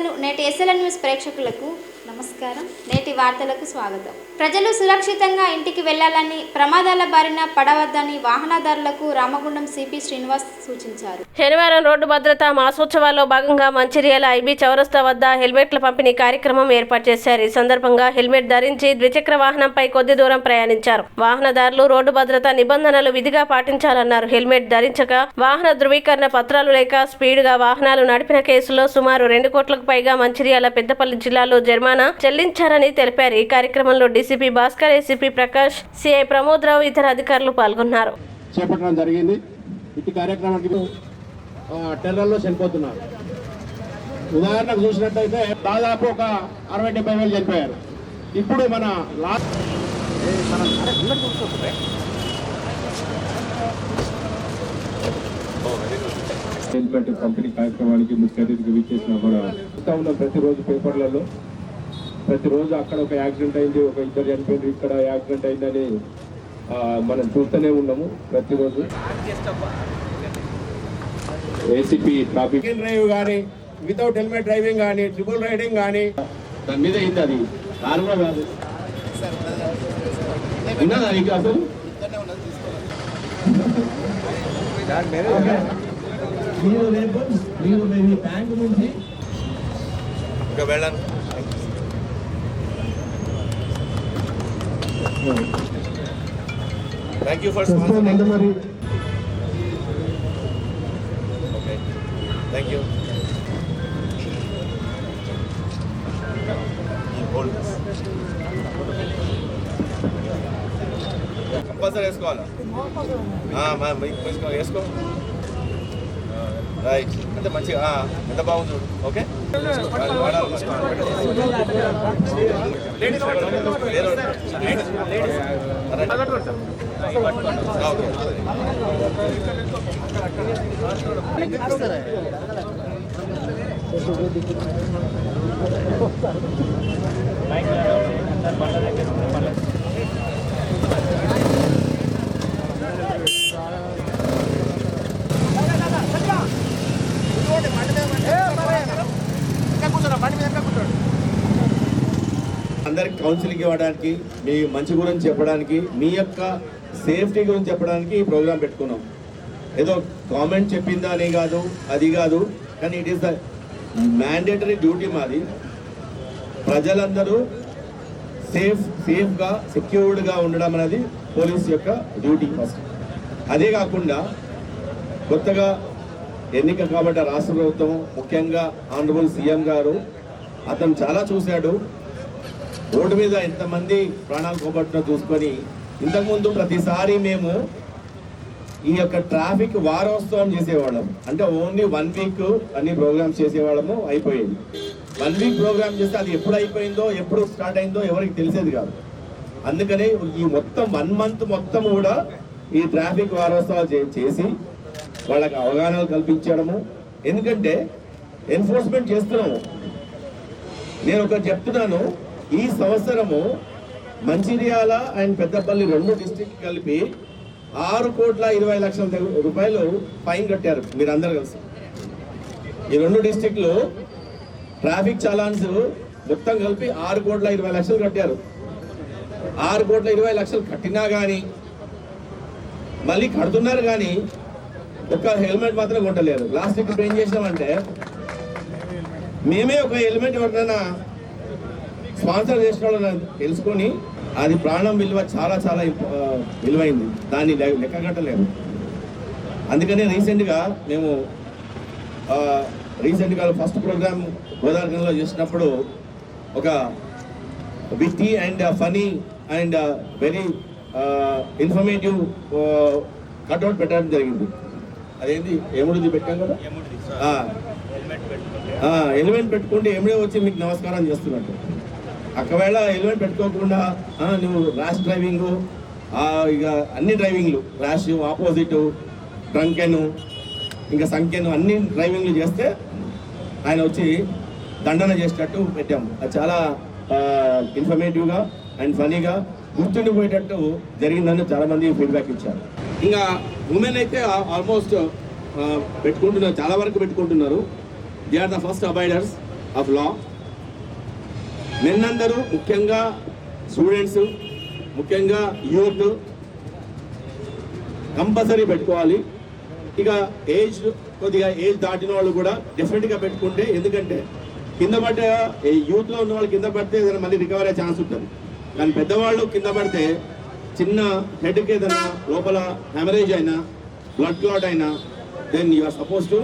వార్తలు నేటి SLN news ప్రేక్షకులకు నమస్కారం. నేటి వార్తలకు స్వాగతం. ప్రజలు సురక్షితంగా ఇంటికి వెళ్లాలని, ప్రమాదాల బారిన పడవద్దని వాహనదారులకు రామగుండం సిపి శ్రీనివాస్ సూచించారు. శనివారం రోడ్డు భద్రతా మాసోత్సవాల్లో భాగంగా మంచిర్యాల ఐబీ చౌరస్తా వద్ద హెల్మెట్ల పంపిణీ కార్యక్రమం ఏర్పాటు చేశారు. ఈ సందర్భంగా హెల్మెట్ ధరించి ద్విచక్ర వాహనంపై కొద్ది దూరం ప్రయాణించారు. వాహనదారులు రోడ్డు భద్రతా నిబంధనలు విధిగా పాటించాలన్నారు. హెల్మెట్ ధరించక, వాహన ధృవీకరణ పత్రాలు లేక స్పీడ్గా వాహనాలు నడిపిన కేసులో సుమారు 2 కోట్లకు పైగా మంచిర్యాల, పెద్దపల్లి జిల్లాలో జరిమానా చెల్లించారని తెలిపారు. ఈ కార్యక్రమంలో DCP Bhaskar, ACP Prakash, CI Pramod Rao, ఇతర అధికారులు పాల్గొన్నారు. చేపట్టడం జరిగింది. ఇటు కార్యక్రమానికి టెర్రల్లో చనిపోతున్నారు. ఉదాహరణకు చూసినట్టయితే దాదాపు ఒక 60-70 వేలు చనిపోయారు. ఇప్పుడు మన హెల్మెట్ పంపిణీ కార్యక్రమానికి ముఖ్య అతిథిగా విచ్చేసిన మన ప్రతిరోజు పేపర్లలో ప్రతిరోజు అక్కడ ఒక యాక్సిడెంట్ అయింది, ఒక ఇద్దరు చనిపోయింది, ఇక్కడ యాక్సిడెంట్ అయిందని మనం చూస్తూనే ఉన్నాము. ప్రతిరోజు ఏసీపీ ట్రాఫిక్ డ్రైవ్ కానీ, వితౌట్ హెల్మెట్ డ్రైవింగ్ కానీ, ట్రిపుల్ రైడింగ్ కానీ దాని మీద అయింది. అది నార్మల్ కాదు. ఉన్నదా ఇంకా అసలు మీరు మీ బ్యాంక్ నుంచి ఇంకా వెళ్ళాను. Thank you for sponsoring. Okay. Thank you. You hold this. Compulsory వేసుకోవాలా? వేసుకో. రైట్. అంటే మంచిగా ఎంత బాగుంది. ఓకే. అందరికి కౌన్సిలింగ్ ఇవ్వడానికి, మీ మంచి గురించి చెప్పడానికి, మీ యొక్క సేఫ్టీ గురించి చెప్పడానికి ఈ ప్రోగ్రాం పెట్టుకున్నాం. ఏదో గవర్నమెంట్ చెప్పిందా అని కాదు, అది కాదు, కానీ it is the mandatory duty మాది. ప్రజలందరూ సేఫ్గా సెక్యూర్డ్గా ఉండడం అనేది పోలీస్ యొక్క డ్యూటీ ఫస్ట్. అదే కాకుండా కొత్తగా ఎన్నిక కాబట్టి రాష్ట్ర ప్రభుత్వం, ముఖ్యంగా ఆనరబుల్ సీఎం గారు, అతను చాలా చూశాడు. రోడ్డు మీద ఎంతమంది ప్రాణాలు పోగొట్టినా చూసుకొని, ఇంతకుముందు ప్రతిసారి మేము ఈ యొక్క ట్రాఫిక్ వారోత్సవం చేసేవాళ్ళం. అంటే ఓన్లీ 1 వీక్ అన్ని ప్రోగ్రామ్స్ చేసేవాళ్ళము, అయిపోయేది. 1 వీక్ ప్రోగ్రామ్ చేస్తే అది ఎప్పుడు అయిపోయిందో, ఎప్పుడు స్టార్ట్ అయిందో ఎవరికి తెలిసేది కాదు. అందుకనే ఈ మొత్తం 1 మంత్ మొత్తం కూడా ఈ ట్రాఫిక్ వారోత్సవాలు చేసి వాళ్ళకి అవగాహనలు కల్పించడము. ఎందుకంటే ఎన్ఫోర్స్మెంట్ చేస్తున్నాము. నేను ఒకటి చెప్తున్నాను, ఈ సంవత్సరము మంచిర్యాల అండ్ పెద్దపల్లి 2 డిస్ట్రిక్ట్ కలిపి 6,20,00,000 రూపాయలు ఫైన్ కట్టారు మీరందరూ కలిసి. ఈ 2 డిస్ట్రిక్ట్లు ట్రాఫిక్ చలాన్స్ మొత్తం కలిపి 6,20,00,000 కట్టారు. 6,20,00,000 కట్టినా కానీ, మళ్ళీ కడుతున్నారు కానీ ఒక హెల్మెట్ మాత్రం కొట్టలేరు. లాస్ట్ ఇప్పుడు ఏం చేసినామంటే, మేమే ఒక హెల్మెట్ ఎవరినైనా స్పాన్సర్ చేసిన వాళ్ళని తెలుసుకొని, అది ప్రాణం విలువ చాలా చాలా విలువైంది, దాన్ని లెక్క కట్టలేదు. అందుకనే రీసెంట్గా ఫస్ట్ ప్రోగ్రామ్ గోదావరిలో చేసినప్పుడు ఒక witty and funny and very informative cutout పెట్టడం జరిగింది. అదేంటి ఎముడిది పెట్టాం కదా, హెల్మెట్ పెట్టుకుంటే ఎముడే వచ్చి మీకు నమస్కారం చేస్తున్నట్టు. ఒకవేళ హెల్మెట్ పెట్టుకోకుండా నువ్వు ర్యాష్ డ్రైవింగు, ఇక అన్ని డ్రైవింగ్లు, ర్యాష్, ఆపోజిట్, డ్రంకెను, ఇంకా సంఖ్యను అన్ని డ్రైవింగ్లు చేస్తే ఆయన వచ్చి దండన చేసేటట్టు పెట్టాము. అది చాలా ఇన్ఫర్మేటివ్గా అండ్ ఫనీగా గుర్తుండిపోయేటట్టు జరిగిందని చాలామంది ఫీడ్బ్యాక్ ఇచ్చారు. ఇంకా ఉమెన్ అయితే ఆల్మోస్ట్ పెట్టుకుంటున్నారు, చాలా వరకు పెట్టుకుంటున్నారు. They are the first abiders. Of law. నిన్నందరూ ముఖ్యంగా స్టూడెంట్స్, ముఖ్యంగా యూత్ కంపల్సరీ పెట్టుకోవాలి. ఇక కొద్దిగా ఏజ్ దాటిన వాళ్ళు కూడా డెఫినెట్గా పెట్టుకుంటే, ఎందుకంటే కింద పడ్డ యూత్లో ఉన్న వాళ్ళు కింద పడితే ఏదైనా మళ్ళీ రికవర్ అయ్యే ఛాన్స్ ఉంటుంది. కానీ పెద్దవాళ్ళు కింద పడితే చిన్న హెడ్కి ఏదైనా లోపల హెమరేజ్ అయినా, బ్లడ్ క్లాట్ అయినా, then you are suppose to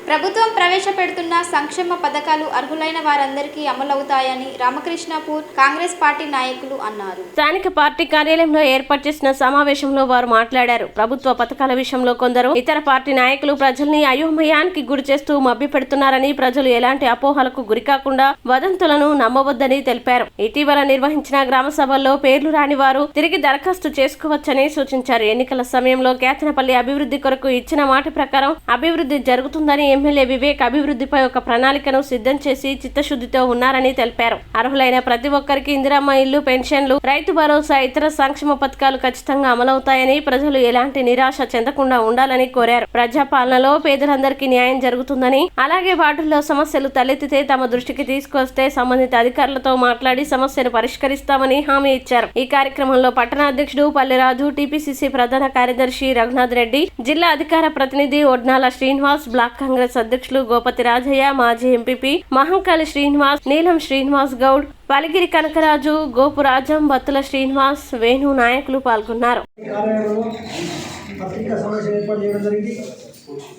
ప్రభుత్వం ప్రవేశపెడుతున్న సంక్షేమ పథకాలు అర్హులైన వారందరికీ అమలవుతాయని రామకృష్ణపూర్ కాంగ్రెస్ పార్టీ నాయకులు అన్నారు. స్థానిక పార్టీ కార్యాలయంలో ఏర్పాటు చేసిన సమావేశంలో వారు మాట్లాడారు. ప్రభుత్వ పథకాల విషయంలో కొందరు ఇతర పార్టీ నాయకులు ప్రజల్ని అయోమయానికి గురి చేస్తూ మభ్యపెడుతున్నారని, ప్రజలు ఎలాంటి అపోహలకు గురికాకుండా వదంతులను నమ్మవద్దని తెలిపారు. ఇటీవల నిర్వహించిన గ్రామ సభల్లో పేర్లు రాని వారు తిరిగి దరఖాస్తు చేసుకోవచ్చని సూచించారు. ఎన్నికల సమయంలో కేతనపల్లి అభివృద్ధి కొరకు ఇచ్చిన మాట ప్రకారం అభివృద్ధి జరుగుతుందని ఎమ్మెల్యే వివేక్ అభివృద్ధిపై ఒక ప్రణాళికను సిద్ధం చేసి చిత్తశుద్ధితో ఉన్నారని తెలిపారు. అర్హులైన ప్రతి ఒక్కరికి ఇందిరమ్మ ఇల్లు, పెన్షన్లు, రైతు భరోసా, ఇతర సంక్షేమ పథకాలు ఖచ్చితంగా అమలవుతాయని, ప్రజలు ఎలాంటి నిరాశ చెందకుండా ఉండాలని కోరారు. ప్రజాపాలనలో పేదలందరికీ న్యాయం జరుగుతుందని, అలాగే వార్డుల్లో సమస్యలు తలెత్తితే తమ దృష్టికి తీసుకొస్తే సంబంధిత అధికారులతో మాట్లాడి సమస్యను పరిష్కరిస్తామని హామీ ఇచ్చారు. ఈ కార్యక్రమంలో పట్టణ అధ్యక్షుడు పల్లెరాజు, టీపీసీసీ ప్రధాన కార్యదర్శి రఘునాథ్ రెడ్డి, జిల్లా అధికార ప్రతినిధి ఒడ్నాల శ్రీనివాస్, బ్లాక్ కాంగ్రెస్ అధ్యక్షులు గోపతి రాజయ్య, మాజీ ఎంపీపీ మహంకాళి శ్రీనివాస్, నీలం శ్రీనివాస్ గౌడ్, పలిగిరి కనకరాజు, గోపురాజం, బత్తుల శ్రీనివాస్, వేణు నాయకులు పాల్గొన్నారు.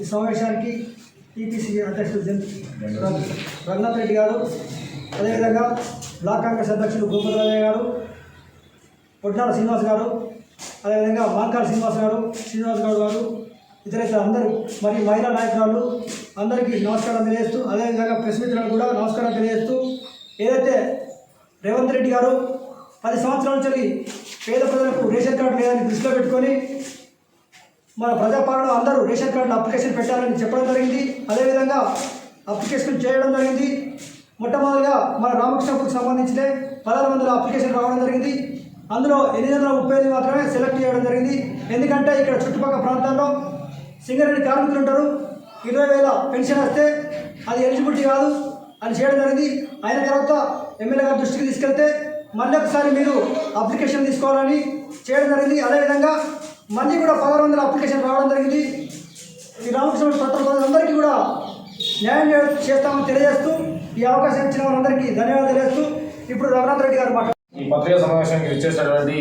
ఈ సమావేశానికి టీపీసీసీ అధ్యక్షుడు రఘునాథ్ రెడ్డి గారు, అదేవిధంగా బ్లాక్ కాంగ్రెస్ అధ్యక్షుడు గోపతి రాజయ్య గారు, ఒడ్నాల శ్రీనివాస్ గారు, అదేవిధంగా మహంకాళి శ్రీనివాస్ గౌడ్ గారు, ఇతర అందరూ మరియు మహిళా నాయకురాలు అందరికీ నమస్కారం తెలియజేస్తూ, అదేవిధంగా ప్రెస్ మిత్రులకు కూడా నమస్కారం తెలియజేస్తూ, ఏదైతే రేవంత్ రెడ్డి గారు 10 సంవత్సరాల నుంచి పేద ప్రజలకు రేషన్ కార్డు లేదని దృష్టిలో పెట్టుకొని మన ప్రజాపాలనలో అందరూ రేషన్ కార్డులో అప్లికేషన్ పెట్టాలని చెప్పడం జరిగింది. అదేవిధంగా అప్లికేషన్ చేయడం జరిగింది. మొట్టమొదటిగా మన రామకృష్ణపూర్కి సంబంధించిన 1600 అప్లికేషన్ రావడం జరిగింది. అందులో 835 మాత్రమే సెలెక్ట్ చేయడం జరిగింది. ఎందుకంటే ఇక్కడ చుట్టుపక్కల ప్రాంతాల్లో సింగరేణి కార్మికులు ఉంటారు. 20,000 పెన్షన్ వస్తే అది ఎలిజిబిలిటీ కాదు అని చేయడం జరిగింది. అయిన తర్వాత ఎమ్మెల్యే గారి దృష్టికి తీసుకెళ్తే మళ్ళీ ఒకసారి మీరు అప్లికేషన్ తీసుకోవాలని చేయడం జరిగింది. అదేవిధంగా మళ్ళీ కూడా 1600 అప్లికేషన్ రావడం జరిగింది. ఈ రామకృష్ణ ప్రజలందరికీ కూడా న్యాయం చేస్తామని తెలియజేస్తూ, ఈ అవకాశం ఇచ్చిన వాళ్ళందరికీ ధన్యవాదాలు తెలియజేస్తూ ఇప్పుడు రఘునాథ్ రెడ్డి గారు మాట. ఈ పత్రికా సమావేశానికి ఇచ్చేసినటువంటి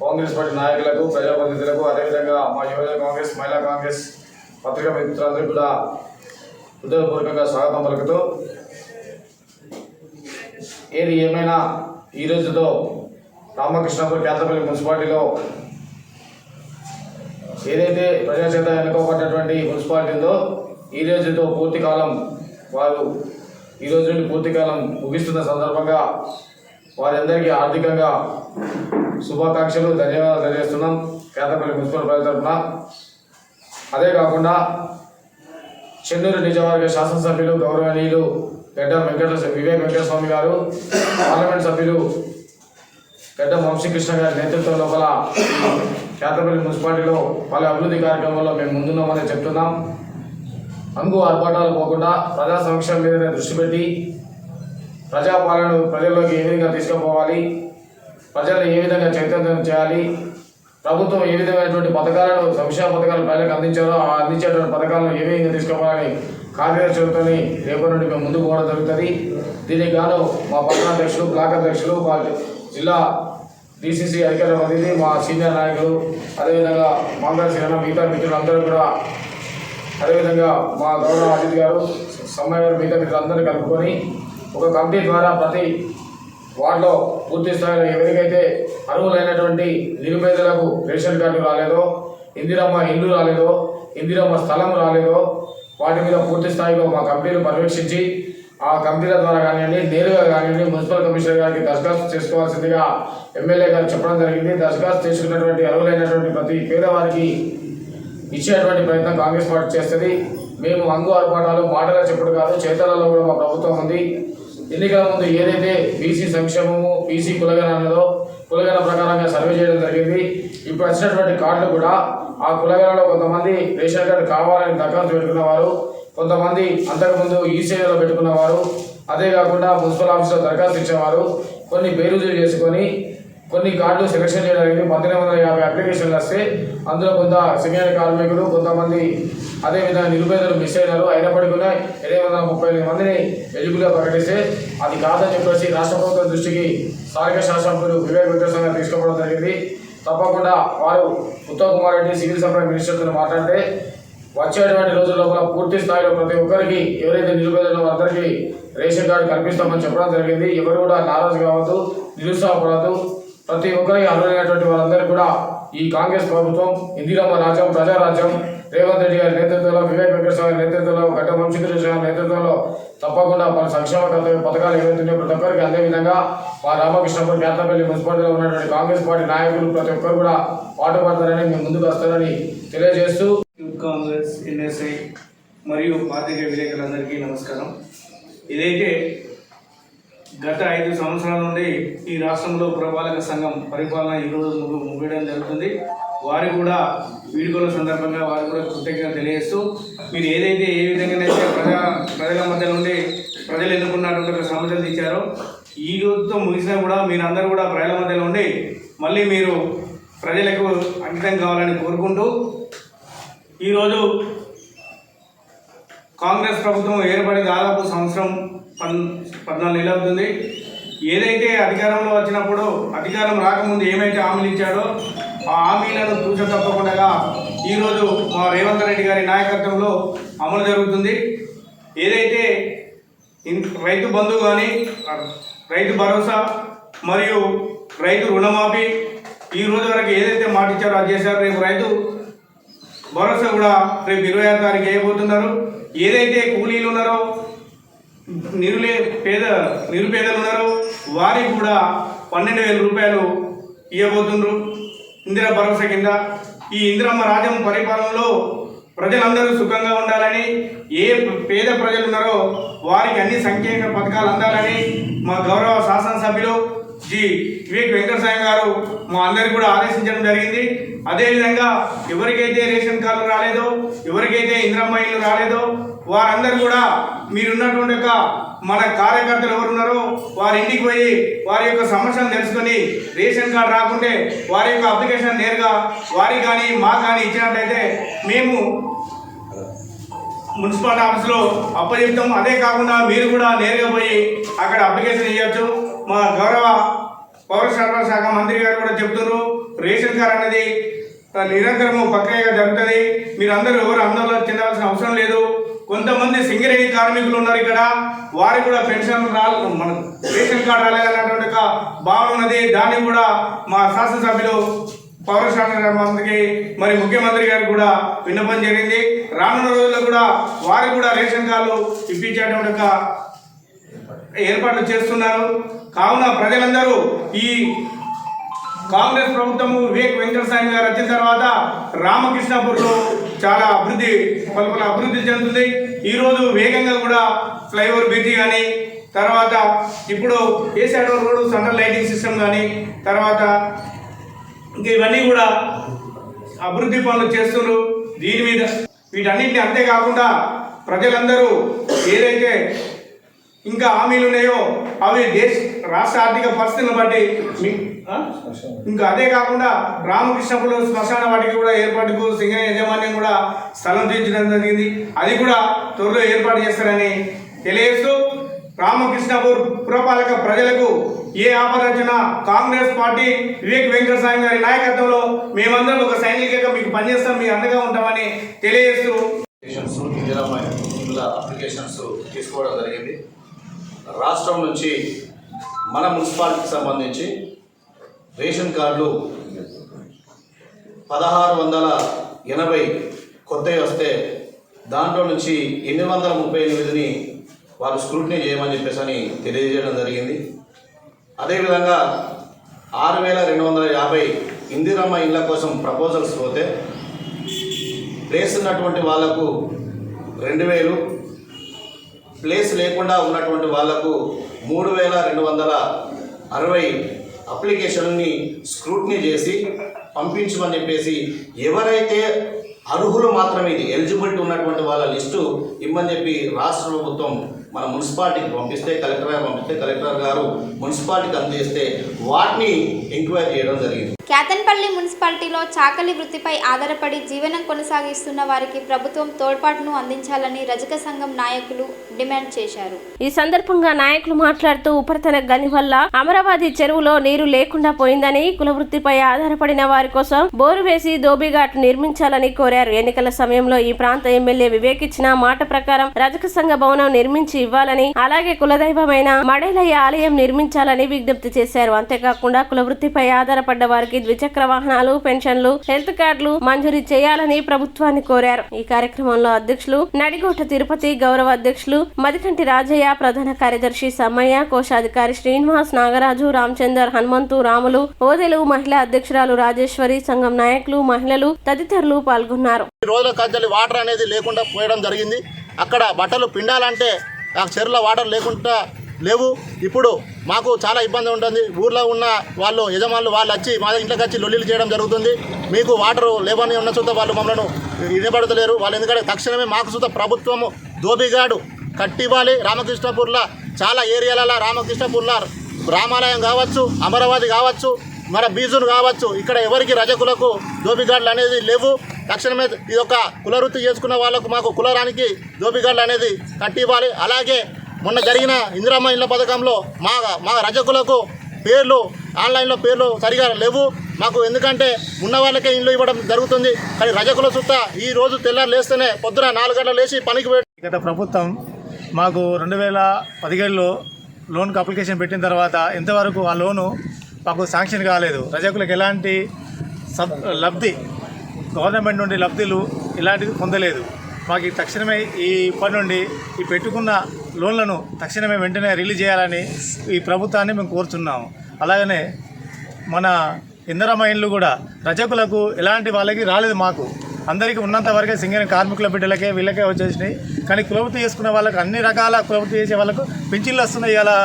కాంగ్రెస్ పార్టీ నాయకులకు, ప్రజాప్రతినిధులకు, అదేవిధంగా మా యువజన కాంగ్రెస్, మహిళా కాంగ్రెస్ పత్రికా మిత్రులందరికీ కూడా హృదయపూర్వకంగా స్వాగతం పలుకుతూ, ఏది ఏమైనా ఈ రోజుతో రామకృష్ణపూర్ కేతనపల్లి మున్సిపాలిటీలో ఏదైతే ప్రజల చేత ఎన్నుకోబడినటువంటి మున్సిపాలిటీ ఉందో ఈ రోజుతో పూర్తి కాలం వారు ఈ రోజు నుండి పూర్తి కాలం ముగిస్తున్న సందర్భంగా వారందరికీ ఆర్థికంగా శుభాకాంక్షలు, ధన్యవాదాలు తెలియజేస్తున్నాం కేతనపల్లి మున్సిపల్ ప్రజల తరఫున. అదే కాకుండా చెన్నూరు నియోజకవర్గ శాసనసభ్యులు గౌరవనీయులు గడ్డం వివేక్ వెంకటస్వామి గారు, పార్లమెంట్ సభ్యులు గడ్డం వంశీకృష్ణ గారి నేతృత్వం లోపల కేతనపల్లి మున్సిపాలిటీలో పలు అభివృద్ధి కార్యక్రమాల్లో మేము ముందున్నామని చెప్తున్నాం. అంగు ఆర్భాటాలు పోకుండా ప్రజా సంక్షేమం మీదనే దృష్టి పెట్టి ప్రజాపాలనను ప్రజల్లోకి ఏ విధంగా తీసుకుపోవాలి, ప్రజలను ఏ విధంగా చైతన్యం చేయాలి, ప్రభుత్వం ఏ విధమైనటువంటి పథకాలను, సంక్షేమ పథకాలు ప్రజలకు అందించారో ఆ అందించేటువంటి పథకాలను ఏ విధంగా తీసుకోవాలని కార్యదర్శులతో రేపటి నుండి మేము ముందుకు పోవడం జరుగుతుంది. దీనికి గాను మా పట్టణ అధ్యక్షులు, బ్లాక్ అధ్యక్షులు, మా జిల్లా డీసీసీ అధికార ప్రతినిధి, మా సీనియర్ నాయకులు, అదేవిధంగా కాంగ్రెస్ మిగతా మిత్రులందరూ కూడా, అదేవిధంగా మా గౌరవ అతిథి గారు సమ్మయ్య గారు మిగతా మిత్రులందరినీ కలుపుకొని ఒక కమిటీ ద్వారా ప్రతి వార్డులో పూర్తి స్థాయిలో ఎవరికైతే అర్హులైనటువంటి నిరుపేదలకు రేషన్ కార్డు రాలేదో, ఇందిరమ్మ ఇల్లు రాలేదో, ఇందిరమ్మ స్థలం రాలేదో వాటి మీద పూర్తి స్థాయిలో మా కమిటీలు పర్యవేక్షించి ఆ కమిటీల ద్వారా కానివ్వండి, నేరుగా కానివ్వండి మున్సిపల్ కమిషనర్ గారికి దరఖాస్తు చేసుకోవాల్సిందిగా ఎమ్మెల్యే గారు చెప్పడం జరిగింది. దరఖాస్తు చేసుకున్నటువంటి అర్హులైనటువంటి ప్రతి పేదవారికి ఇచ్చేటువంటి ప్రయత్నం కాంగ్రెస్ పార్టీ చేస్తుంది. మేము అంగు ఆర్పాటాలు మాటగా చెప్పుడు కాదు, చేతలలో కూడా మా ప్రభుత్వం ఉంది. ఎన్నికల ముందు ఏదైతే బీసీ సంక్షేమము, బీసీ కులగణ అన్నదో కులగణ ప్రకారంగా సర్వే చేయడం జరిగింది. ఇప్పుడు వచ్చినటువంటి కార్డులు కూడా ఆ కులగణలో కొంతమంది రేషన్ కార్డు కావాలని దరఖాస్తు పెట్టుకున్న వారు కొంతమంది అంతకుముందు ఈ సేవలో పెట్టుకున్నవారు, అదే కాకుండా మున్సిపల్ ఆఫీస్లో దరఖాస్తు ఇచ్చేవారు కొన్ని బేరుజులు చేసుకొని కొన్ని కార్డులు సెలెక్షన్ చేయడానికి 1850 అప్లికేషన్లు వస్తే అందులో కొంత సింగరేణి కార్మికులు, కొంతమంది అదేవిధంగా నిరుపేదలు మిస్ అయినారు. అయినప్పటికీ కూడా 838 మందిని ఎలిజిబుల్గా ప్రకటిస్తే అది కాదని చెప్పేసి రాష్ట్ర ప్రభుత్వం దృష్టికి స్థానిక శాసనసభ్యులు వివేక్ వెంకటస్వామి తీసుకోవడం జరిగింది. తప్పకుండా వారు ఉత్తమ్ కుమార్ రెడ్డి సివిల్ సప్లై మినిస్టర్తో మాట్లాడితే వచ్చేటువంటి రోజుల లోపల పూర్తి స్థాయిలో ప్రతి ఒక్కరికి ఎవరైతే నిరుపేదలో అందరికీ రేషన్ కార్డు కల్పిస్తామని చెప్పడం జరిగింది. ఎవరు కూడా నారాజు కావద్దు, నిరుత్సాహపడద్దు. ప్రతి ఒక్కరికి అర్హులైనటువంటి వాళ్ళందరికీ కూడా ఈ కాంగ్రెస్ ప్రభుత్వం ఇందిరమ్మ రాజ్యం, ప్రజారాజ్యం, రేవంత్ రెడ్డి గారి నేతృత్వంలో, వివేక్ వెంకటస్వామి నేతృత్వంలో, గడ్డ వంశీకృష్ణ నేతృత్వంలో తప్పకుండా మన సంక్షేమ పథకాలు ఏవైతున్నాయో ప్రతి ఒక్కరికి అదేవిధంగా మా రామకృష్ణపురం కేతపల్లి మున్సిపాలిటీలో ఉన్నటువంటి కాంగ్రెస్ పార్టీ నాయకులు ప్రతి ఒక్కరు కూడా పాటుపడతారని మేము ముందుకు వస్తారని తెలియజేస్తూ యూత్ కాంగ్రెస్, ఎన్ఎస్ఐ మరియు పాత్రికేయ విలేకరులందరికీ నమస్కారం. ఇదైతే గత 5 సంవత్సరాల నుండి ఈ రాష్ట్రంలో పురపాలక సంఘం పరిపాలన ఈరోజు ముగియడం జరుగుతుంది. వారు కూడా వీడుకోల సందర్భంగా వారు కూడా కృతజ్ఞత తెలియజేస్తూ, మీరు ఏదైతే ఏ విధంగానైతే ప్రజల మధ్య నుండి ప్రజలు ఎన్నుకున్నటువంటి సమస్యలు ఇచ్చారో ఈ రోజుతో ముగిసినా కూడా మీరందరూ కూడా ప్రజల మధ్యలో ఉండి మళ్ళీ మీరు ప్రజలకు అంకితం కావాలని కోరుకుంటూ, ఈరోజు కాంగ్రెస్ ప్రభుత్వం ఏర్పడి దాదాపు సంవత్సరం 14 నెలలు అవుతుంది. ఏదైతే అధికారంలో వచ్చినప్పుడు అధికారం రాకముందు ఏమైతే హామీలు ఇచ్చాడో ఆ హామీలను తూచ తప్పకుండా ఈరోజు మా రేవంత్ రెడ్డి గారి నాయకత్వంలో అమలు జరుగుతుంది. ఏదైతే రైతు బంధు కానీ, రైతు భరోసా మరియు రైతు రుణమాఫీ ఈ రోజు వరకు ఏదైతే మాట ఇచ్చారో అది చేశారు. రేపు రైతు భరోసా కూడా రేపు 26వ తారీఖు వేయబోతున్నారు. ఏదైతే కూలీలు ఉన్నారో, నిరుపేదలు ఉన్నారో వారికి కూడా 12,000 రూపాయలు ఇవ్వబోతున్నారు ఇందిరా భరోసా కింద. ఈ ఇందిరమ్మ రాజ్యం పరిపాలనలో ప్రజలందరూ సుఖంగా ఉండాలని, ఏ పేద ప్రజలు ఉన్నారో వారికి అన్ని సంక్షేమ పథకాలు అందాలని మా గౌరవ శాసనసభ్యులు జి వివేక్ వెంకటస్వామి గారు మా అందరికి కూడా ఆదేశించడం జరిగింది. అదేవిధంగా ఎవరికైతే రేషన్ కార్డులు రాలేదో, ఎవరికైతే ఇందిరమ్మ ఇల్లు రాలేదో వారందరూ కూడా మీరున్నటువంటి యొక్క మన కార్యకర్తలు ఎవరున్నారో వారి ఇంటికి పోయి వారి యొక్క సమస్యను తెలుసుకొని రేషన్ కార్డు రాకుంటే వారి యొక్క అప్లికేషన్ నేరుగా వారికి కానీ మాకు కానీ ఇచ్చినట్లయితే మేము మున్సిపల్ ఆఫీస్లో అప్పచెప్తాం. అదే కాకుండా మీరు కూడా నేరుగా పోయి అక్కడ అప్లికేషన్ ఇవ్వచ్చు. మా గౌరవ పౌర సరఫరా శాఖ మంత్రి గారు కూడా చెప్తున్నారు, రేషన్ కార్డు అనేది నిరంతరము ప్రక్రియగా జరుగుతుంది. మీరందరూ ఎవరు ఆందోళన చెందాల్సిన అవసరం లేదు. కొంతమంది సింగరేణి కార్మికులు ఉన్నారు ఇక్కడ, వారికి కూడా పెన్షన్ మన రేషన్ కార్డు రాలేదన్నటువంటి ఒక భావన ఉన్నది. దాన్ని కూడా మా శాసనసభ్యులు పౌర సరఫరా మంత్రికి మరి ముఖ్యమంత్రి గారికి కూడా విన్నపం జరిగింది. రానున్న రోజుల్లో కూడా వారికి కూడా రేషన్ కార్డులు ఇప్పించేటువంటి ఒక ఏర్పాట్లు చేస్తున్నారు. కావున ప్రజలందరూ ఈ కాంగ్రెస్ ప్రభుత్వము వివేక్ వెంకటస్వామి గారు వచ్చిన తర్వాత రామకృష్ణాపూర్లో చాలా అభివృద్ధి చెందుతుంది. ఈరోజు వేగంగా కూడా ఫ్లైఓవర్ బ్రిడ్జి కానీ, తర్వాత ఇప్పుడు KCR road central lighting system కానీ, తర్వాత ఇంకా ఇవన్నీ కూడా అభివృద్ధి పనులు చేస్తున్నారు. దీని మీద వీటన్నింటినీ అంతేకాకుండా ప్రజలందరూ ఏదైతే ఇంకా హామీలు ఉన్నాయో అవి రాష్ట్ర ఆర్థిక పరిస్థితులను బట్టి ఇంకా అదే కాకుండా రామకృష్ణపురం శ్మశాన వాటికి కూడా ఏర్పాటుకు సింగరేణి యాజమాన్యం కూడా స్థలం తీర్చడం జరిగింది. అది కూడా త్వరలో ఏర్పాటు చేస్తారని తెలియజేస్తూ, రామకృష్ణపూర్ పురపాలక ప్రజలకు ఏ ఆపద వచ్చినా కాంగ్రెస్ పార్టీ వివేక్ వెంకటస్వామి గారి నాయకత్వంలో మేమందరం ఒక సైనికంగా మీకు పనిచేస్తాం, మీ అండగా ఉంటామని తెలియజేస్తూ అప్లికేషన్స్ తీసుకోవడం జరిగింది. రాష్ట్రం నుంచి మన మున్సిపాలిటీకి సంబంధించి రేషన్ కార్డులు 1680 కొత్తవి వస్తే దాంట్లో నుంచి 838ని వారు స్క్రూటినీ చేయమని చెప్పేసి అని తెలియజేయడం జరిగింది. అదేవిధంగా 6250 ఇందిరమ్మ ఇళ్ళ కోసం ప్రపోజల్స్ పోతే ప్లేస్ ఉన్నటువంటి వాళ్లకు 2000, ప్లేస్ లేకుండా ఉన్నటువంటి వాళ్లకు 3260 అప్లికేషన్ని స్క్రూటినీ చేసి పంపించమని చెప్పేసి ఎవరైతే అర్హులు మాత్రమే, ఇది ఎలిజిబిలిటీ ఉన్నటువంటి వాళ్ళ లిస్టు ఇమ్మని చెప్పి రాష్ట్ర ప్రభుత్వం మన మున్సిపాలిటీకి పంపిస్తే, కలెక్టర్ గారు మున్సిపాలిటీకి అందజేస్తే వాటిని ఎంక్వైరీ చేయడం జరిగింది. కేతన్పల్లి మున్సిపాలిటీలో చాకలి వృత్తిపై ఆధారపడి జీవనం కొనసాగిస్తున్న వారికి ప్రభుత్వం తోడ్పాటును అందించాలని రజక సంఘం నాయకులు డిమాండ్ చేశారు. ఈ సందర్భంగా నాయకులు మాట్లాడుతూ ఉపరితల గని వల్ల అమరావతి చెరువులో నీరు లేకుండా పోయిందని, కుల వృత్తిపై ఆధారపడిన వారి కోసం బోరు వేసి దోబిఘాట్ నిర్మించాలని కోరారు. ఎన్నికల సమయంలో ఈ ప్రాంత ఎమ్మెల్యే వివేక్ ఇచ్చిన మాట ప్రకారం రజక సంఘ భవనం నిర్మించి ఇవ్వాలని, అలాగే కులదైవమైన మడేలయ్య ఆలయం నిర్మించాలని విజ్ఞప్తి చేశారు. అంతేకాకుండా కుల వృత్తిపై ఆధారపడ్డ వారికి ద్విచక్ర వాహనాలు, పెన్షన్లు, హెల్త్ కార్డులు మంజూరు చేయాలని ప్రభుత్వాన్ని కోరారు. ఈ కార్యక్రమంలో అధ్యక్షులు నడిగోట తిరుపతి, గౌరవ అధ్యక్షులు మదికంటి రాజయ్య, ప్రధాన కార్యదర్శి సమ్మయ్య, కోశాధికారి శ్రీనివాస్, నాగరాజు, రామచందర్, హనుమంతు, రాములు, ఓదెలు, మహిళా అధ్యక్షురాలు రాజేశ్వరి, సంఘం నాయకులు, మహిళలు తదితరులు పాల్గొన్నారు. రోజుల కాంచెల్లి వాటర్ అనేది లేకుండా పోయడం జరిగింది. అక్కడ బట్టలు పిండాలంటే ఆ చెరువులో వాటర్ లేకుండా లేవు. ఇప్పుడు మాకు చాలా ఇబ్బంది ఉంటుంది. ఊర్లో ఉన్న వాళ్ళు యజమానులు వాళ్ళు వచ్చి మా ఇంట్లోకి వచ్చి లొల్లిలు చేయడం జరుగుతుంది. మీకు వాటర్ లేవని ఉన్న చూద్దా వాళ్ళు మమ్మల్ని వినబడతలేరు. వాళ్ళు ఎందుకంటే తక్షణమే మాకు చూద్దా ప్రభుత్వము దోబిఘాటు కట్టివ్వాలి. రామకృష్ణపూర్లో చాలా ఏరియాలలో రామకృష్ణపూర్లో రామాలయం కావచ్చు, అమరావతి కావచ్చు, మన బీజును కావచ్చు, ఇక్కడ ఎవరికి రజకులకు దోబిఘాట్లు అనేది లేవు. తక్షణమే ఇది ఒక కులవృత్తి చేసుకున్న వాళ్ళకు మాకు కులరానికి దోబిఘాట్లు అనేది కట్టివ్వాలి. అలాగే మొన్న జరిగిన ఇందిరమ్మ ఇళ్ల పథకంలో మా రజకులకు పేర్లు ఆన్లైన్లో పేర్లు సరిగా లేవు మాకు. ఎందుకంటే ఉన్న వాళ్ళకే ఇండ్లు ఇవ్వడం జరుగుతుంది. కానీ రజకుల సుత్త ఈ రోజు తెల్లారు లేస్తేనే పొద్దున 4 గంటలు లేచి పనికి పోయి. గత ప్రభుత్వం మాకు 2017లో లోన్కి అప్లికేషన్ పెట్టిన తర్వాత ఇంతవరకు ఆ లోను మాకు శాంక్షన్ కాలేదు. రజకులకు ఎలాంటి లబ్ధి గవర్నమెంట్ నుండి లబ్ధిలు ఇలాంటివి పొందలేదు. మాకు తక్షణమే ఇప్పటి నుండి ఈ పెట్టుకున్న లోన్లను తక్షణమే వెంటనే రిలీజ్ చేయాలని ఈ ప్రభుత్వాన్ని మేము కోరుతున్నాము. అలాగనే మన ఇందిరమ్మ ఇండ్లు కూడా రజకులకు ఎలాంటి వాళ్ళకి రాలేదు. మాకు అందరికీ ఉన్నంత వరకే సింగరేణి కార్మికుల బిడ్డలకే వీళ్ళకే వచ్చేసినాయి. కానీ కులవృత్తి చేసుకునే వాళ్ళకు అన్ని రకాల కులవృత్తి చేసే వాళ్ళకు పింఛన్లు వస్తున్నాయి. ఇలా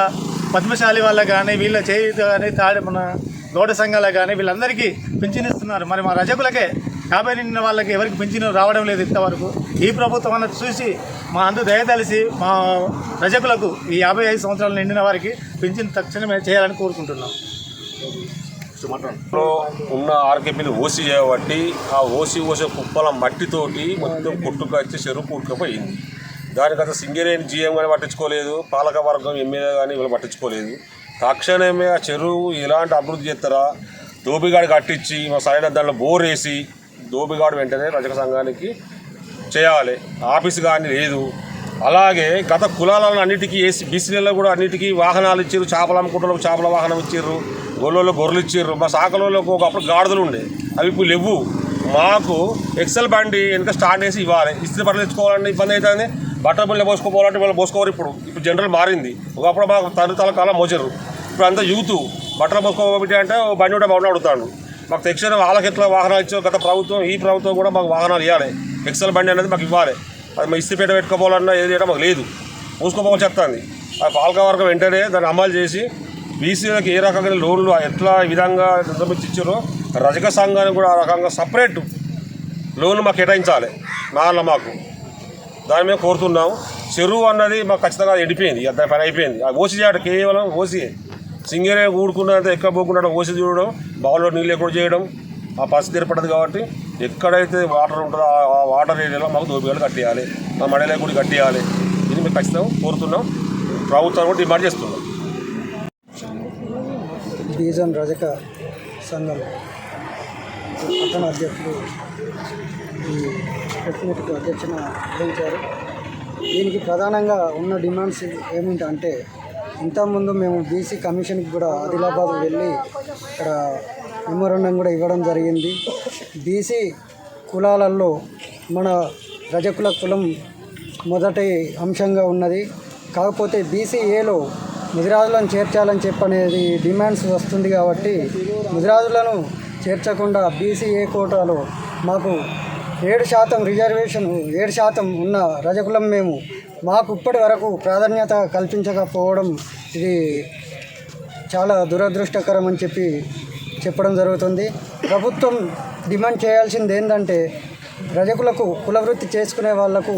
పద్మశాలి వాళ్ళకి కానీ వీళ్ళ చేతి కానీ మన గౌడ సంఘాలకు కానీ వీళ్ళందరికీ పింఛన్ ఇస్తున్నారు. మరి మా రజకులకే 50 నిండిన వాళ్ళకి ఎవరికి పింఛను రావడం లేదు ఇంతవరకు. ఈ ప్రభుత్వం అన్నది చూసి మా అందు దయతలిసి మా రజకులకు ఈ 55 సంవత్సరాలు నిండిన వారికి పింఛన్ తక్షణమే చేయాలని కోరుకుంటున్నాం. ఉన్న ఆర్కేపీని ఓసి చేయబట్టి ఆ ఓసి కుప్పల మట్టితోటి మొత్తం కొట్టుకొచ్చి చెరువు పుట్టుకుపోయింది. దానికంతా సింగరేణి జీఎం కానీ పట్టించుకోలేదు, పాలక వర్గం ఎమ్మెల్యే కానీ వీళ్ళు పట్టించుకోలేదు. తక్షణమే ఆ చెరువు ఎలాంటి అభివృద్ధి చేస్తారా, దోబిఘాట్ కట్టించి మా సరైన దాంట్లో బోర్ వేసి దోబిఘాట్ వెంటనే రజక సంఘానికి చేయాలి. ఆఫీస్ కానీ లేదు. అలాగే గత కులాలను అన్నిటికీ బీసీలలో కూడా అన్నిటికీ వాహనాలు ఇచ్చారు. చేపల అమ్ముకుంటలకు చేపల వాహనం ఇచ్చారు, గొర్రెలకు గొర్రెలు ఇచ్చారు. మా శాఖలకు ఒకప్పుడు గాడిదలు ఉండే, అవి ఇప్పుడు లేవు. మాకు ఎక్సెల్ బండి వెనక స్టార్ట్ చేసి ఇవ్వాలి. ఇస్త్రీ బట్టలు తెచ్చుకోవాలంటే ఇబ్బంది అవుతుంది. బట్టల బిల్లు పోసుకోవాలంటే వాళ్ళు పోసుకోవాలి. ఇప్పుడు జనరల్ మారింది. ఒకప్పుడు మాకు తరతల కాలం మోచారు. ఇప్పుడు అంతా యూత్ బట్టలు పోసుకోబట్టి అంటే బండి ఉంటే బాగుండి అడుగుతాడు. మాకు తెచ్చిన వాళ్ళకి ఎట్లా వాహనాలు ఇచ్చారు గత ప్రభుత్వం, ఈ ప్రభుత్వం కూడా మాకు వాహనాలు ఇవ్వాలి. ఎక్సెల్ బండి అనేది మాకు ఇవ్వాలి. అది మా ఇస్త్రీపేట పెట్టుకోవాలన్నా ఏది చేయడం మాకు లేదు. మూసుకోపోవాలని చెప్తుంది. ఆ పాలకవర్గం వెంటనే దాన్ని అమలు చేసి బీసీలకు ఏ రకంగా లోన్లు ఎట్లా విధంగా నిర్మించారో రజక సంఘానికి కూడా ఆ రకంగా సపరేట్ లోన్లు మాకు కేటాయించాలి. మాకు దాని మీద కోరుతున్నాము. చెరువు అన్నది మాకు ఖచ్చితంగా ఎండిపోయింది, దాని పని అయిపోయింది. ఆ ఓసి చేయడం కేవలం ఓసి సింగరే కూడుకున్నంత ఎక్కడ పోకుండా ఓసి చూడడం, బావులో నీళ్ళు ఎక్కడ చేయడం ఆ పరిస్థితి ఏర్పడదు. కాబట్టి ఎక్కడైతే వాటర్ ఉంటుందో ఆ వాటర్ ఏరియాలో మాకు దోబిఘాట్లు కట్టేయాలి, మా మడలే కూడా కట్టేయాలి. ఇది మేము ఖచ్చితంగా కోరుతున్నాం, ప్రభుత్వం కూడా డిమాండ్ చేస్తున్నాం. బీజన్ రజక సంఘం పట్టణ అధ్యక్షులు ఈ ప్రెస్ మీట్కు అధ్యక్షన వహించారు. దీనికి ప్రధానంగా ఉన్న డిమాండ్స్ ఏమిటంటే, ఇంతకుముందు మేము బీసీ కమిషన్కి కూడా ఆదిలాబాద్ వెళ్ళి ఇక్కడ మెమోరాండం కూడా ఇవ్వడం జరిగింది. బీసీ కులాలలో మన రజకుల కులం మొదటి అంశంగా ఉన్నది. కాకపోతే బీసీఏలో ముదిరాజులను చేర్చాలని చెప్పనేది డిమాండ్స్ వస్తుంది. కాబట్టి ముదిరాజులను చేర్చకుండా బీసీఏ కోటాలో మాకు 7% రిజర్వేషన్ 7% ఉన్న రజకులం మేము, మాకు ఇప్పటి వరకు ప్రాధాన్యత కల్పించకపోవడం ఇది చాలా దురదృష్టకరం అని చెప్పడం జరుగుతుంది. ప్రభుత్వం డిమాండ్ చేయాల్సింది ఏంటంటే, రజకులకు కులవృత్తి చేసుకునే వాళ్లకు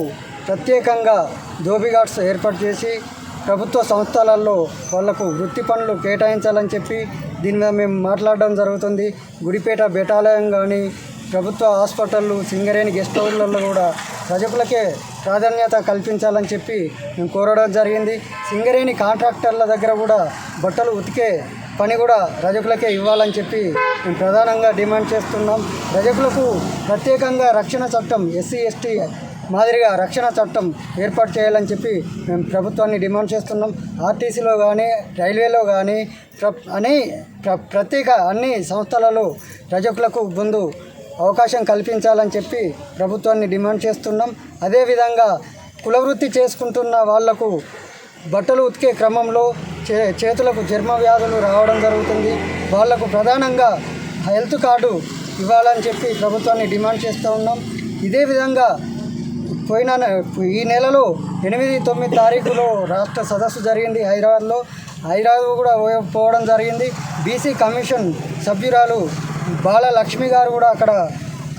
ప్రత్యేకంగా ధోబిఘాట్స్ ఏర్పాటు చేసి ప్రభుత్వ సంస్థలలో వాళ్లకు వృత్తి పనులు కేటాయించాలని చెప్పి దీని మీద మేము మాట్లాడడం జరుగుతుంది. గుడిపేట బెటాలయం కానీ ప్రభుత్వ హాస్పిటళ్ళు సింగరేణి గెస్ట్ హౌస్లలో కూడా రజకులకే ప్రాధాన్యత కల్పించాలని చెప్పి మేము కోరడం జరిగింది. సింగరేణి కాంట్రాక్టర్ల దగ్గర కూడా బట్టలు ఉతికే పని కూడా రజకులకే ఇవ్వాలని చెప్పి మేము ప్రధానంగా డిమాండ్ చేస్తున్నాం. రజకులకు ప్రత్యేకంగా రక్షణ చట్టం ఎస్సీ ఎస్టీ మాదిరిగా రక్షణ చట్టం ఏర్పాటు చేయాలని చెప్పి మేము ప్రభుత్వాన్ని డిమాండ్ చేస్తున్నాం. ఆర్టీసీలో కానీ రైల్వేలో కానీ ప్రత్యేక అన్ని సంస్థలలో రజకులకు ముందు అవకాశం కల్పించాలని చెప్పి ప్రభుత్వాన్ని డిమాండ్ చేస్తున్నాం. అదేవిధంగా కులవృత్తి చేసుకుంటున్న వాళ్లకు బట్టలు ఉతికే క్రమంలో చేతులకు చర్మ వ్యాధులు రావడం జరుగుతుంది. వాళ్లకు ప్రధానంగా హెల్త్ కార్డు ఇవ్వాలని చెప్పి ప్రభుత్వాన్ని డిమాండ్ చేస్తూ ఉన్నాం. ఇదే విధంగా ఈ నెలలో 8-9 తారీఖులో రాష్ట్ర సదస్సు జరిగింది హైదరాబాద్లో. హైదరాబాద్ కూడా పోవడం జరిగింది. బీసీ కమిషన్ సభ్యురాలు బాల లక్ష్మి గారు కూడా అక్కడ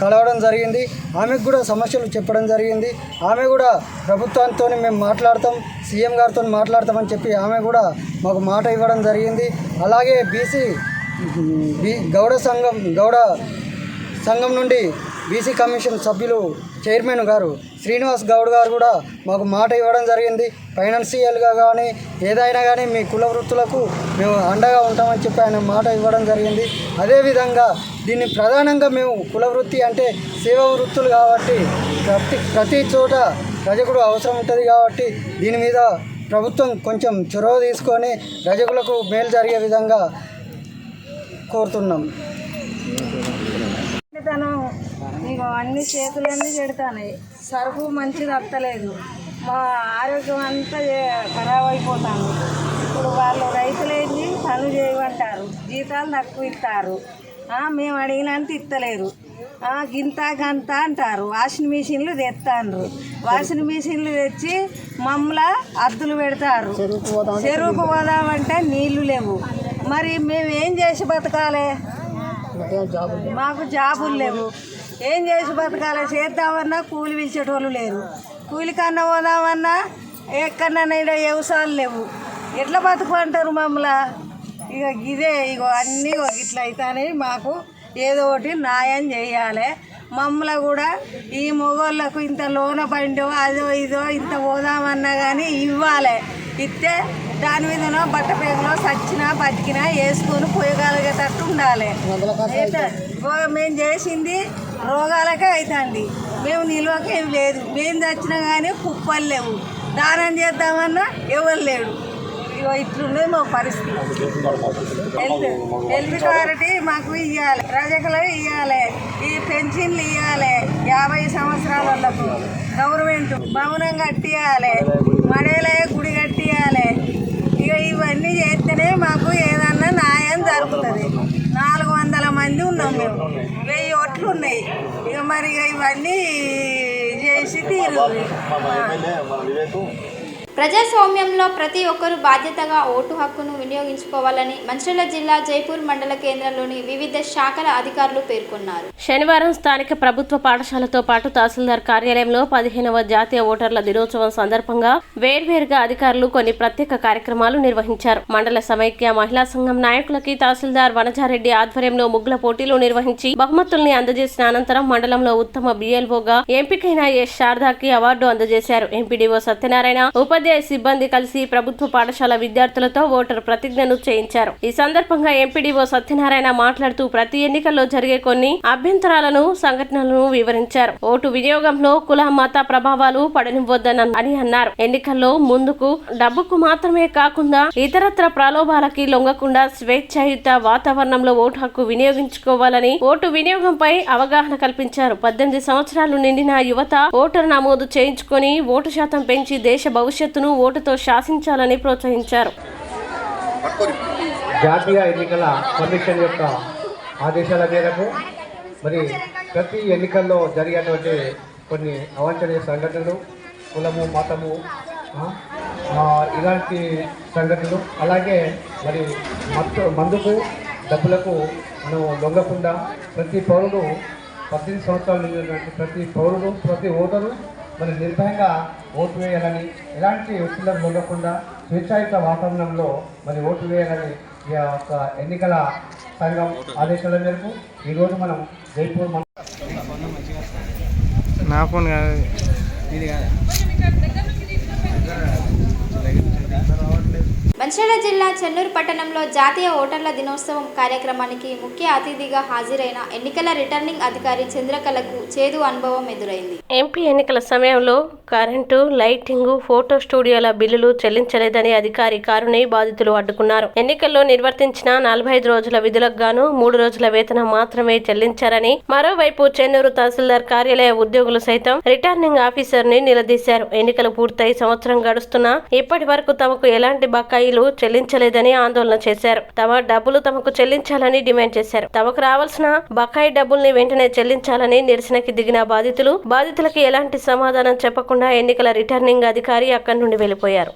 కలవడం జరిగింది. ఆమెకు కూడా సమస్యలు చెప్పడం జరిగింది. ఆమె కూడా ప్రభుత్వంతో మేము మాట్లాడతాం, సీఎం గారితో మాట్లాడతామని చెప్పి ఆమె కూడా మాకు మాట ఇవ్వడం జరిగింది. అలాగే గౌడ సంఘం నుండి బీసీ కమిషన్ సభ్యులు చైర్మన్ గారు శ్రీనివాస్ గౌడ్ గారు కూడా మాకు మాట ఇవ్వడం జరిగింది. ఫైనాన్షియల్గా కానీ ఏదైనా కానీ మీ కుల వృత్తులకు మేము అండగా ఉంటామని చెప్పి ఆయన మాట ఇవ్వడం జరిగింది. అదేవిధంగా దీన్ని ప్రధానంగా మేము కుల వృత్తి అంటే సేవా వృత్తులు కాబట్టి ప్రతి చోట రజకుడు అవసరం ఉంటుంది కాబట్టి దీని మీద ప్రభుత్వం కొంచెం చొరవ తీసుకొని రజకులకు మేలు జరిగే విధంగా కోరుతున్నాం. ఇగో అన్ని చేతులన్నీ చెడుతున్నాయి, సరుకు మంచిది వస్తలేదు, మా ఆరోగ్యం అంతా ఖరాబ్ అయిపోతాను. ఇప్పుడు వాళ్ళు రైతులేంది పనులు చేయమంటారు, జీతాలు తక్కువ ఇస్తారు, మేము అడిగినంత ఇస్తలేరు, గింత గంత అంటారు. వాషింగ్ మిషన్లు తెస్తాండ్రు, వాషింగ్ మిషన్లు తెచ్చి మమ్మల్ని అద్దులు పెడతారు. చెరువుకు పోదామంటే నీళ్లు లేవు. మరి మేము ఏం చేసి బతకాలి? మాకు జాబులు లేవు, ఏం చేసి బతకాలి? చేద్దామన్నా కూలి పిలిచేటోళ్ళు లేరు, కూలికన్నా పోదామన్నా ఎక్కడన్నా వ్యవసాయాలు లేవు. ఎట్లా బతుకుంటారు మమ్మల్ని? ఇగో అన్నీ ఇట్లా అవుతాయి. మాకు ఏదో ఒకటి న్యాయం చేయాలి. మమ్మల్ని కూడా ఈ మొగోళ్ళకు ఇంత లోన పండో అదో ఇదో ఇంత పోదామన్నా కానీ ఇవ్వాలి. ఇస్తే దాని మీదనో బట్ట పేగలో సచ్చినా బతికినా వేసుకొని పోయగలిగేటట్టు ఉండాలి. మేము చేసింది రోగాలకే అవుతుంది, మేము నిల్వకేం లేదు. మేము చచ్చినా కానీ కుప్పలు లేవు, దానం చేద్దామన్నా ఎవరు లేడు. ఇట్లుండేది మా పరిస్థితి. హెల్త్ క్లారిటీ మాకు ఇవ్వాలి, రజకులు ఇవ్వాలి, ఈ పెన్షన్లు ఇవ్వాలి. 50 సంవత్సరాల వాళ్ళకు గవర్నమెంట్ భవనం కట్టియాలి, మడేలే గుడి కట్టియాలి. ఇవన్నీ చేస్తేనే మాకు ఏదన్నా న్యాయం జరుగుతుంది. 400 మంది ఉన్నాం మేము, 1000 ఓట్లు ఉన్నాయి. మరి ఇవన్నీ చేసి తీరు. ప్రజాస్వామ్యంలో ప్రతి ఒక్కరూ బాధ్యతగా ఓటు హక్కును వినియోగించుకోవాలని మంచిర్యాల జిల్లా జైపూర్ మండల కేంద్రంలోని వివిధ శాఖల అధికారులు పేర్కొన్నారు. శనివారం స్థానిక ప్రభుత్వ పాఠశాలతో పాటు తహసీల్దార్ కార్యాలయంలో 15వ జాతీయ ఓటర్ల దినోత్సవం సందర్భంగా వేర్వేరుగా అధికారులు కొన్ని ప్రత్యేక కార్యక్రమాలు నిర్వహించారు. మండల సమైక్య మహిళా సంఘం నాయకులకి తహసీల్దార్ వనజారెడ్డి ఆధ్వర్యంలో ముగ్గుల పోటీలు నిర్వహించి బహుమతుల్ని అందజేసిన అనంతరం మండలంలో ఉత్తమ బిఎల్ఓగా ఎంపికైన ఎస్ శారదాకి అవార్డు అందజేశారు. ఎంపీడీఓ సత్యనారాయణ, ఉపాధ్యాయ సిబ్బంది కలిసి ప్రభుత్వ పాఠశాల విద్యార్థులతో ఓటర్ ప్రతిజ్ఞను చేయించారు. ఈ సందర్భంగా ఎంపీడీఓ సత్యనారాయణ మాట్లాడుతూ ప్రతి ఎన్నికల్లో జరిగే కొన్ని అభ్యంతరాలను సంఘటనలను వివరించారు. ఓటు వినియోగంలో కుల మత ప్రభావాలు పడనివ్వొద్దని అన్నారు. ఎన్నికల్లో ముందుకు డబ్బుకు మాత్రమే కాకుండా ఇతరత్ర ప్రలోభాలకి లొంగకుండా స్వేచ్ఛాయుత వాతావరణంలో ఓటు హక్కు వినియోగించుకోవాలని ఓటు వినియోగంపై అవగాహన కల్పించారు. 18 సంవత్సరాలు నిండిన యువత ఓటర్ నమోదు చేయించుకొని ఓటు శాతం పెంచి దేశ భవిష్యత్తును ఓటుతో శాసించాలని ప్రోత్సహించారు. జాతీయ ఎన్నికల కమిషన్ యొక్క ఆదేశాల మేరకు మరి ప్రతి ఎన్నికల్లో జరిగేటువంటి కొన్ని అవాంఛనీయ సంఘటనలు, కులము మతము ఇలాంటి సంఘటనలు, అలాగే మరి మందుకు డబ్బులకు మనం లొంగకుండా ప్రతి పౌరులు 18 సంవత్సరాలు నిండినటువంటి ప్రతి పౌరుడు ప్రతి ఓటరు మరి నిర్భయంగా ఓటు వేయాలని, ఎలాంటి ఒత్తిళ్లకు ఉండకుండా స్వేచ్ఛాయుత వాతావరణంలో మరి ఓటు వేయాలని ఈ యొక్క ఎన్నికల సంఘం ఆదేశాల మేరకు ఈరోజు మనం జైపూర్ నా ఫోన్ కాదు ఇది కాదు. మంచిర్యాల జిల్లా చెన్నూరు పట్టణంలో జాతీయ ఓటర్ల దినోత్సవం కార్యక్రమానికి ముఖ్య అతిథిగా హాజరైన ఎన్నికల రిటర్నింగ్ అధికారి చంద్రకళకు చేదు అనుభవం ఎదురైంది. ఎంపీ ఎన్నికల సమయంలో కరెంటు, లైటింగ్, ఫోటో స్టూడియోల బిల్లులు చెల్లించలేదని అధికారి కారుని బాధితులు అడ్డుకున్నారు. ఎన్నికల్లో నిర్వర్తించిన 45 రోజుల విధులకు గాను 3 రోజుల వేతనం మాత్రమే చెల్లించారని, మరోవైపు చెన్నూరు తహసీల్దార్ కార్యాలయ ఉద్యోగులు సైతం రిటర్నింగ్ ఆఫీసర్ ని నిలదీశారు. ఎన్నికలు పూర్తయి సంవత్సరం గడుస్తున్నా ఇప్పటి వరకు తమకు ఎలాంటి బకాయిలు చెల్లించలేదని ఆందోళన చేశారు. తమ డబ్బులు తమకు చెల్లించాలని డిమాండ్ చేశారు. తమకు రావాల్సిన బకాయి డబ్బుల్ని వెంటనే చెల్లించాలని నిరసనకి దిగిన బాధితులకు ఎలాంటి సమాధానం చెప్పకుండా ఎన్నికల రిటర్నింగ్ అధికారి అక్కడి నుండి వెళ్లిపోయారు.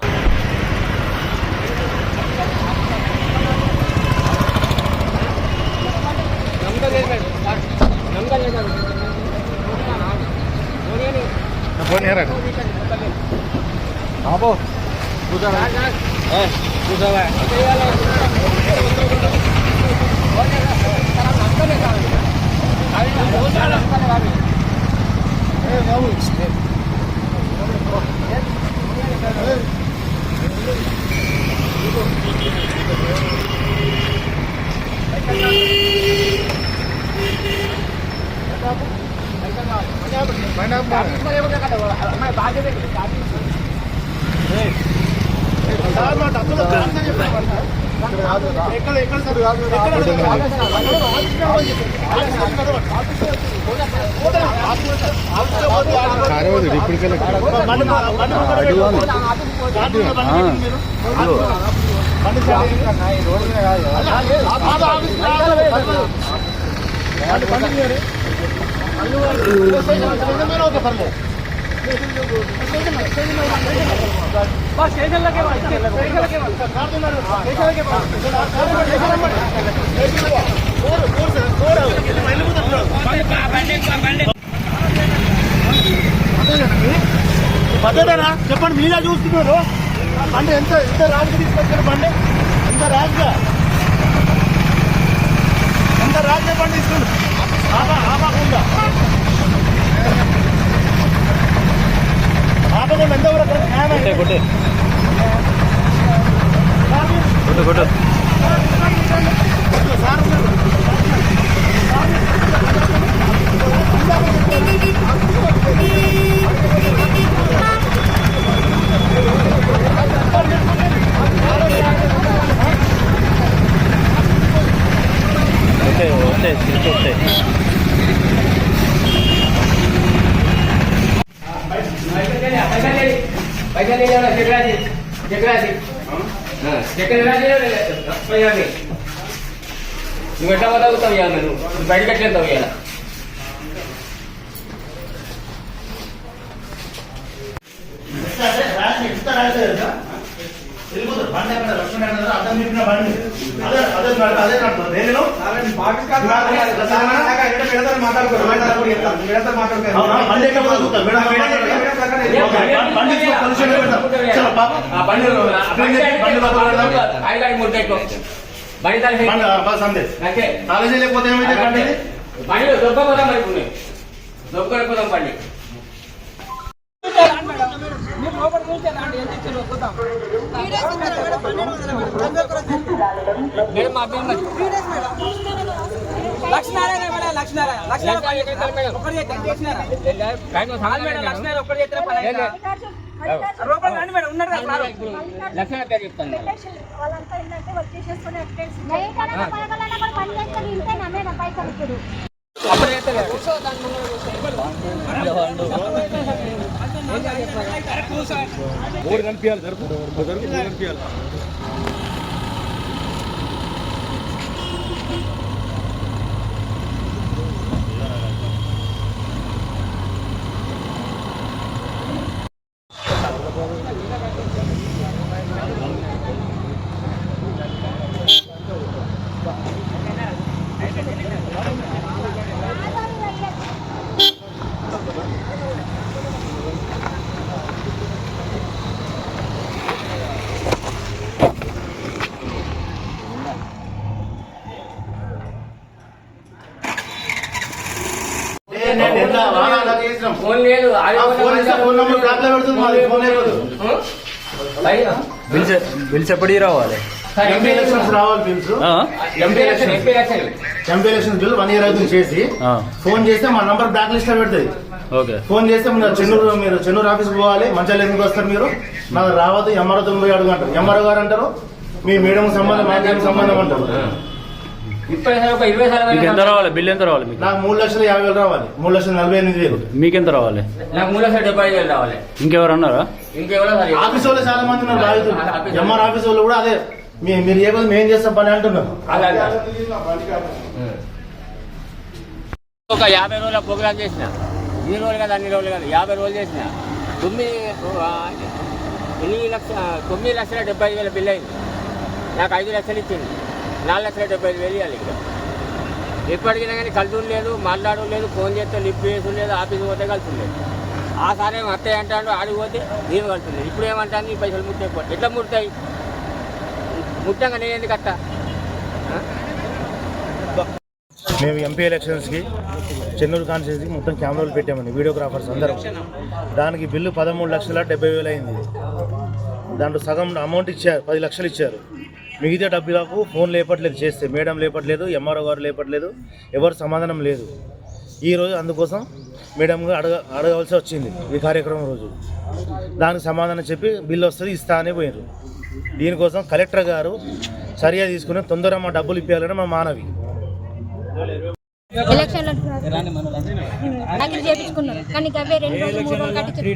భద్రతనా చెప్పండి, మీరే చూస్తున్నారు బండి ఎంత రాజుగా తీసుకొచ్చారు, బండి ఎంత రాజుగా బండి తీసుకుంది ఆపకుండా ఎంతవరకు నువ్వు ఎట్లా బతుకుతావు ఇవాళ, నువ్వు బయటకు ఎట్లా వెళ్తావు ఇవాళ? బండి అక్కడ లక్ష్మణ అర్థం చెప్పిన బండి అదే నేను కాలేజీ లేకపోతే ఏమైతే బండి దొబ్బపోతాం మరి, దొబ్బకపోతాం బండి. కనిపించాలి కనిపించాలి. బిల్స్ ఎప్పటికి రావాలి? ఎంపీ ఎలక్షన్స్ రావాలి bills. MP elections bill 1 year అవుతుంది చేసి. ఫోన్ చేస్తే మా నంబర్ బ్లాక్ లిస్ట్ లో పెడుతుంది. ఫోన్ చేస్తే మీరు చెన్నూరు ఆఫీస్కి పోవాలి. మంచిగా ఎందుకు వస్తారు మీరు? నాకు రావద్దు, ఎంఆర్ఓ 90 అడుగుంటారు. ఎంఆర్ఓ గారు అంటారు మీ మేడం సంబంధం మాకేం సంబంధం అంటారు. ఎంత రావాలి? బిల్ ఎంత రావాలి? నాకు 3,50,000 రావాలి. 3,48,000. మీకెంత రావాలి? నాకు 3,75,000 రావాలి. ఇంకెవరు అన్నారా? ఆఫీస్ వాళ్ళు చాలా మంది ఉన్నారు బాధితులు. ఎంఆర్ ఆఫీస్ వాళ్ళు కూడా అదే మీరు ఏ కొద్ది మేము చేస్తాం పని అంటున్నారు. ఒక 50 రోజుల ప్రోగ్రామ్ చేసిన. ఈ రోజులు కదా, అన్ని రోజులు కదా, 50 రోజులు చేసిన. 9,70,000 బిల్ అయింది. నాకు 5 లక్షలు ఇచ్చింది. 4,75,000 ఇవ్వాలి. ఇంకా ఎప్పటికైనా కానీ కలుసు లేదు, మాట్లాడడం లేదు, ఫోన్ చేస్తే లిఫ్ట్ చేసి లేదు, ఆఫీస్ పోతే కలుసు లేదు. ఆ సార్ ఏమో అత్తయ్య అంటాడు, ఆడిపోతే నేను కలుస్తుంది. ఇప్పుడు ఏమంటాను, ఈ పైసలు ముట్టాయి. ఎట్లా ముడతాయి? ముట్టంగా నేను ఎందుకు అత్త? మేము ఎంపీ ఎలక్షన్స్కి చెన్నూరు కాన్స్టిట్యూన్సీకి మొత్తం కెమెరాలు పెట్టామండి, వీడియోగ్రాఫర్స్ అందరం. దానికి బిల్లు 13,70,000 అయింది. దాంట్లో సగం అమౌంట్ ఇచ్చారు, 10 లక్షలు ఇచ్చారు. మిగతా డబ్బులకు ఫోన్ లేపట్లేదు, చేస్తే మేడం లేపట్లేదు, ఎంఆర్ఓ గారు లేపట్లేదు, ఎవరు సమాధానం లేదు. ఈరోజు అందుకోసం మేడం అడగవలసి వచ్చింది ఈ కార్యక్రమం రోజు. దానికి సమాధానం చెప్పి బిల్లు వస్తుంది ఇస్తా అని పోయారు. దీనికోసం కలెక్టర్ గారు చర్య తీసుకుని తొందరగా మా డబ్బులు ఇప్పించాలని మా మానవి. ఎలక్షన్లో నకిలీ చేయించుకున్నారు కానీ అవే 2 రోజులు 3 రోజులు కట్టించారు.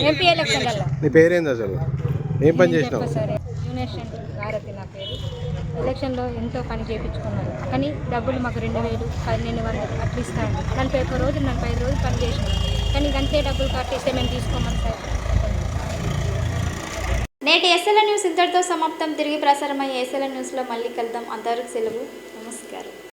ఎంపీ ఎలక్షన్లలో. నీ పేరేంది అసలు? ఏం పని చేసినావు? యూనియన్ భారతి నా పేరు. ఎలక్షన్లో ఎంతో పని చేయించుకున్నారు కానీ డబ్బులు మాకు 2,000, 1,500 అట్లా ఇస్తాను. 41 రోజులు 45 రోజులు పని చేసినాం కానీ అంతే డబ్బులు కట్టేస్తే మేము తీసుకోమని సార్. నేటి ఎస్ఎల్ఎన్ న్యూస్ ఇంతటితో సమాప్తం. తిరిగి ప్రసారమయ్యే ఎస్ఎల్ఎన్ న్యూస్లో మళ్ళీ కలుద్దాం. అంతవరకు సెలవు.